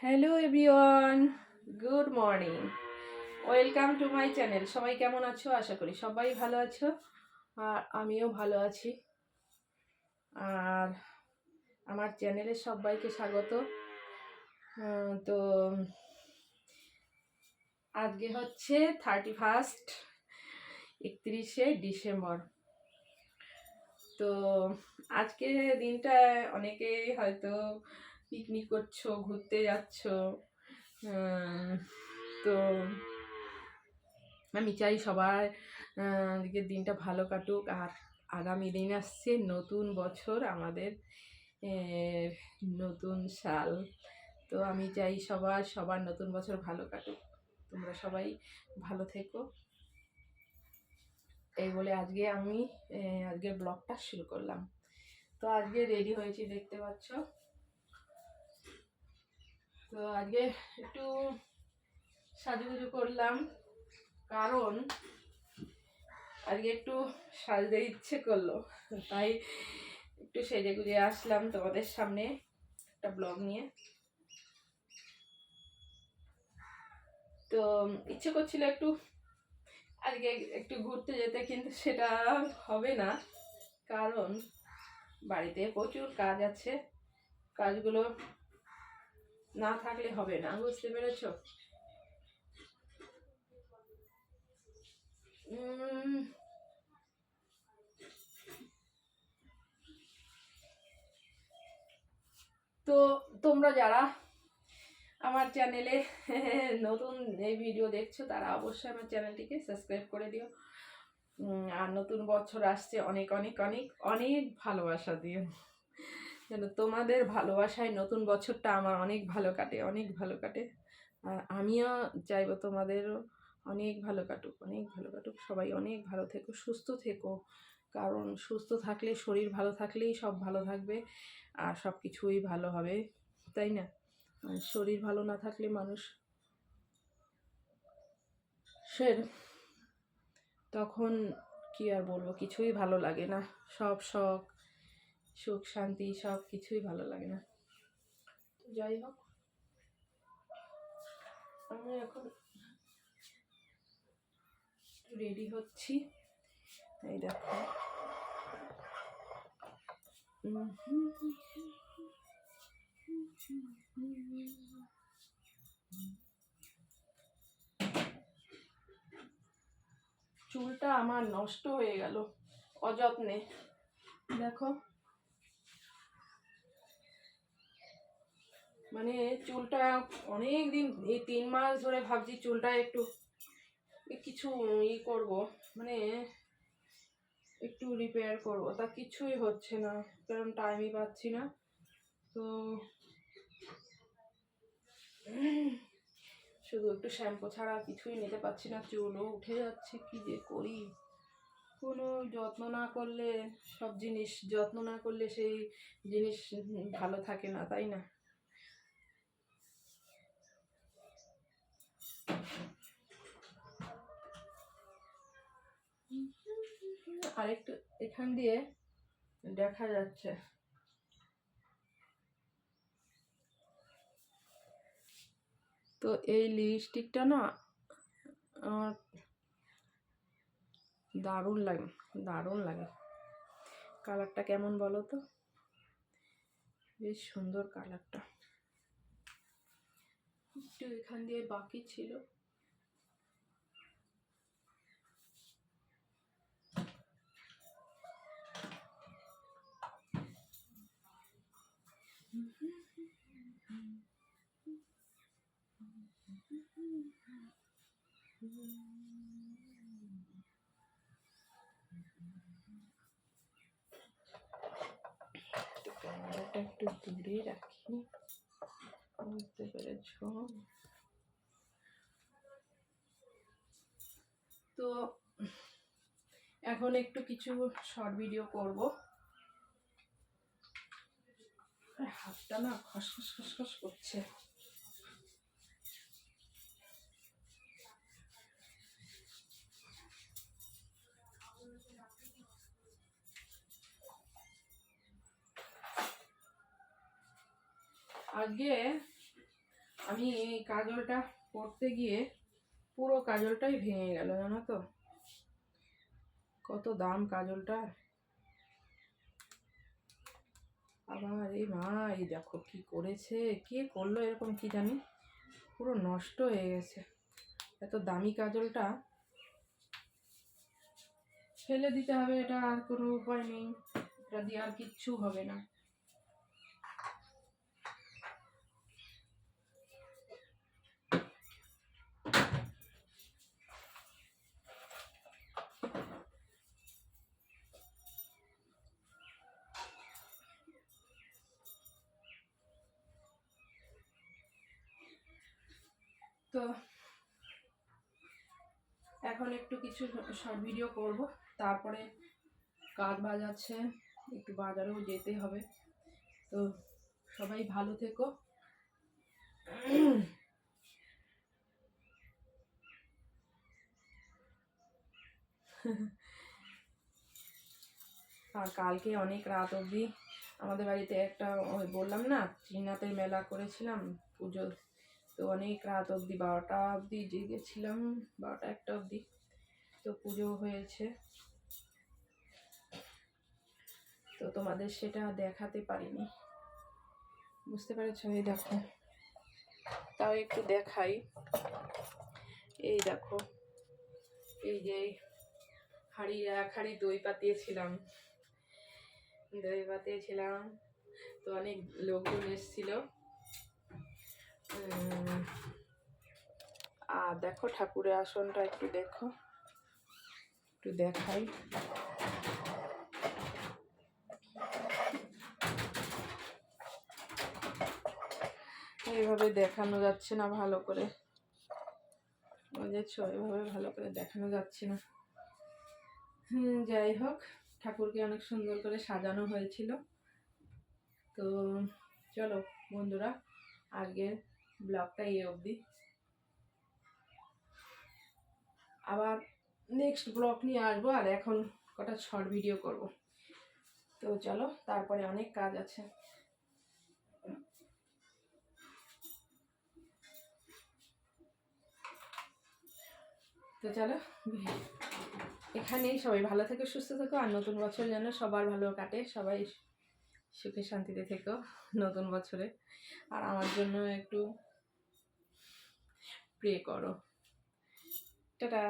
Hello everyone, good morning, welcome to my channel. সবাই কেমন আছো? আশা করি সবাই ভালো আছো, আর আমিও ভালো আছি। আর আমার চ্যানেলে সবাইকে স্বাগত। তো আজকে হচ্ছে 31শে ডিসেম্বর। তো আজকে দিনটা অনেকে হয়তো পিকনিক করছো, ঘুরতে যাচ্ছ। তো আমি চাই সবার দিকে দিনটা ভালো কাটুক। আর আগামী দিন আসছে নতুন বছর, আমাদের নতুন সাল। তো আমি চাই সবার নতুন বছর ভালো কাটুক। তোমরা সবাই ভালো থেকো, এই বলে আজকে আমি আজকের ব্লগটা শুরু করলাম। তো আজকে রেডি হয়েছি, দেখতে পাচ্ছ। তো আজকে একটু সাজুগুজু করলাম, কারণ আজকে একটু সাজতে ইচ্ছে করলো, তাই একটু সেজে গুজে আসলাম তোমাদের সামনে একটা ব্লগ নিয়ে। তো ইচ্ছে করছিল একটু আজকে একটু ঘুরতে যেতে, কিন্তু সেটা হবে না, কারণ বাড়িতে প্রচুর কাজ আছে। কাজগুলো না থাকলে হবে না, বুঝতে পেরেছ? তো তোমরা যারা আমার চ্যানেলে নতুন এই ভিডিও দেখছো, তারা অবশ্যই আমার চ্যানেলটিকে সাবস্ক্রাইব করে দিও। আর নতুন বছর আসছে, অনেক অনেক অনেক অনেক ভালোবাসা দিও, যেন তোমাদের ভালোবাসায় নতুন বছরটা আমার অনেক ভালো কাটে, অনেক ভালো কাটে। আর আমিও চাইবো তোমাদেরও অনেক ভালো কাটুক, অনেক ভালো কাটুক। সবাই অনেক ভালো থেকো, সুস্থ থেকো, কারণ সুস্থ থাকলে, শরীর ভালো থাকলেই সব ভালো থাকবে, আর সব কিছুই ভালো হবে, তাই না? শরীর ভালো না থাকলে মানুষ তখন কি আর বলবো, কিছুই ভালো লাগে না। সব শখ, সুখ শান্তি সব কিছুই ভালো লাগে না। যাই হোক, আমি এখন রেডি হচ্ছি, এই দেখো। চুলটা আমার নষ্ট হয়ে গেল অযত্নে, দেখো। মানে চুলটা অনেক দিন, এই 3 মাস ধরে ভাবছি চুলটা একটু কিছু করব, মানে একটু রিপেয়ার করব, তা কিছুই হচ্ছে না, কারণ টাইমই পাচ্ছি না। তো শুধু একটু শ্যাম্পু ছাড়া কিছুই নিতে পারছি না, চুলও উঠে যাচ্ছে। কি যে করি, কোনো যত্ন না করলে, সব জিনিস যত্ন না করলে সেই জিনিস ভালো থাকে না, তাই না? আরেকটু এখান দিয়ে দেখা যাচ্ছে। তো এই লিপস্টিকটা না আমার দারুণ লাগে, দারুণ লাগে। কালারটা কেমন বলো তো? বেশ সুন্দর কালারটা। একটু এখান দিয়ে বাকি ছিল। ক্যামেরাটা একটু দূরে রাখি, বুঝতে পেরেছ? তো এখন একটু কিছু শর্ট ভিডিও করব। হাতটা না খসখস খসখস করছে। আজকে আমি এই কাজলটা করতে গিয়ে পুরো কাজলটাই ভেঙে গেল, জানো তো? কত দাম কাজলটা। আবার এই মা, এই দেখো কি করেছে, কে করলো এরকম কি জানি, পুরো নষ্ট হয়ে গেছে। এত দামি কাজলটা ফেলে দিতে হবে, এটা আর কোনো উপায় নেই, এটা দিয়ে আর কিচ্ছু হবে না। তো এখন একটু কিছু শর্ট ভিডিও করব, তারপরে কাজ বাজ আছে, একটু বাজারেও যেতে হবে। তো সবাই ভালো থেকো। আর কালকে অনেক রাত অবধি আমাদের বাড়িতে একটা, ওই বললাম না শ্রীনাথের মেলা করেছিলাম পুজো, তো অনেক রাত অবধি 12টা অবধি জেগেছিলাম, 12টা 1টা অবধি। তো পুজো হয়েছে, তো তোমাদের সেটা দেখাতে পারিনি, বুঝতে পেরেছো? এই দেখো, তাও একটু দেখাই। এই দেখো, এই যে এক হাঁড়ি দই পাতিয়েছিলাম, তো অনেক লোকজন এসেছিল। আর দেখো ঠাকুরের আসনটা একটু দেখো, একটু দেখাই। এইভাবে দেখানো যাচ্ছে না ভালো করে, বুঝেছো? এইভাবে ভালো করে দেখানো যাচ্ছে না। যাই হোক, ঠাকুরকে অনেক সুন্দর করে সাজানো হয়েছিল। তো চলো বন্ধুরা, আজকের ব্লগটা এই অবধি, আবার নেক্সট ব্লগ নিয়ে আসবো। আর এখন কটা শর্ট ভিডিও করব। তো চলো, তারপরে অনেক কাজ আছে। তো চলো, এখানেই সবাই ভালো থেকো, সুস্থ থেকো, আর নতুন বছর যেন সবার ভালো কাটে, সবাই সুখে শান্তিতে থেকো নতুন বছরে। আর আমার জন্য একটু প্রে করো। টাটা।